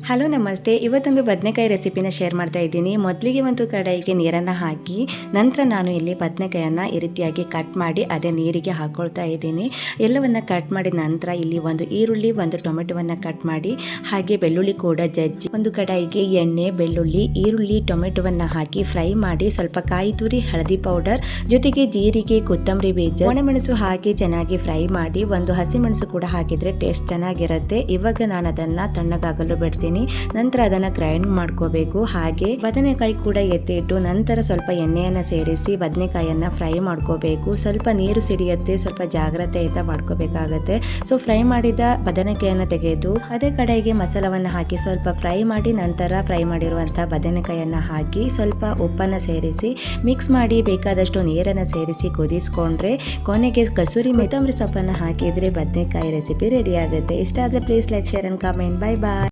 Hello ನಮಸ್ತೆ. ಇವತ್ತೊಂದು ಬದನೆಕಾಯಿ ರೆಸಿಪಿನ ಶೇರ್ ಮಾಡ್ತಾ ಇದ್ದೀನಿ. ಮೊದಲಿಗೆ ಒಂದು ಕಡಾಯಿಗೆ ನೀರನ್ನು ಹಾಕಿ ನಂತರ ನಾನು ಇಲ್ಲಿ ಬದನೆಕಾಯನ್ನು ಈ ರೀತಿಯಾಗಿ ಕಟ್ ಮಾಡಿ ಅದೇ ನೀರಿಗೆ ಹಾಕ್ಕೊಳ್ತಾ ಇದ್ದೀನಿ. ಎಲ್ಲವನ್ನು ಕಟ್ ಮಾಡಿದ ನಂತರ ಇಲ್ಲಿ ಒಂದು ಈರುಳ್ಳಿ, ಒಂದು ಟೊಮೆಟೊವನ್ನು ಕಟ್ ಮಾಡಿ ಹಾಗೆ ಬೆಳ್ಳುಳ್ಳಿ ಕೂಡ ಜಜ್ಜಿ ಒಂದು ಕಡಾಯಿಗೆ ಎಣ್ಣೆ, ಬೆಳ್ಳುಳ್ಳಿ, ಈರುಳ್ಳಿ, ಟೊಮೆಟೊವನ್ನು ಹಾಕಿ ಫ್ರೈ ಮಾಡಿ ಸ್ವಲ್ಪ ಕಾಯಿ ತುರಿ, ಹಳದಿ ಪೌಡರ್ ಜೊತೆಗೆ ಜೀರಿಗೆ, ಕೊತ್ತಂಬರಿ ಬೀಜ, ಒಣಮೆಣಸು ಹಾಕಿ ಚೆನ್ನಾಗಿ ಫ್ರೈ ಮಾಡಿ ಒಂದು ಹಸಿಮೆಣಸು ಕೂಡ ಹಾಕಿದರೆ ಟೇಸ್ಟ್ ಚೆನ್ನಾಗಿರುತ್ತೆ. ಇವಾಗ ನಾನು ಅದನ್ನು ತಣ್ಣಗಾಗಲು ಬಿಡ್ತೀನಿ. ನಂತರ ಅದನ್ನು ಗ್ರೈಂಡ್ ಮಾಡ್ಕೋಬೇಕು. ಹಾಗೆ ಬದನೆಕಾಯಿ ಕೂಡ ಎತ್ತಿಟ್ಟು ನಂತರ ಸ್ವಲ್ಪ ಎಣ್ಣೆಯನ್ನು ಸೇರಿಸಿ ಬದನೆಕಾಯಿಯನ್ನು ಫ್ರೈ ಮಾಡ್ಕೋಬೇಕು. ಸ್ವಲ್ಪ ನೀರು ಸಿಡಿಯುತ್ತೆ, ಸ್ವಲ್ಪ ಜಾಗ್ರತೆಯಿಂದ ಮಾಡ್ಕೋಬೇಕಾಗತ್ತೆ. ಸೊ ಫ್ರೈ ಮಾಡಿದ ಬದನೆಕಾಯಿಯನ್ನು ತೆಗೆದು ಅದೇ ಕಡೆಗೆ ಮಸಾಲವನ್ನು ಹಾಕಿ ಸ್ವಲ್ಪ ಫ್ರೈ ಮಾಡಿ ನಂತರ ಫ್ರೈ ಮಾಡಿರುವಂಥ ಬದನೆಕಾಯಿಯನ್ನು ಹಾಕಿ ಸ್ವಲ್ಪ ಉಪ್ಪನ್ನು ಸೇರಿಸಿ ಮಿಕ್ಸ್ ಮಾಡಿ ಬೇಕಾದಷ್ಟು ನೀರನ್ನು ಸೇರಿಸಿ ಕುದಿಸ್ಕೊಂಡ್ರೆ ಕೊನೆಗೆ ಕಸೂರಿ ಕೊತ್ತಂಬರಿ ಸೊಪ್ಪನ್ನು ಹಾಕಿದರೆ ಬದನೆಕಾಯಿ ರೆಸಿಪಿ ರೆಡಿ ಆಗುತ್ತೆ. ಇಷ್ಟ ಆದರೆ please like, share and comment. Bye bye.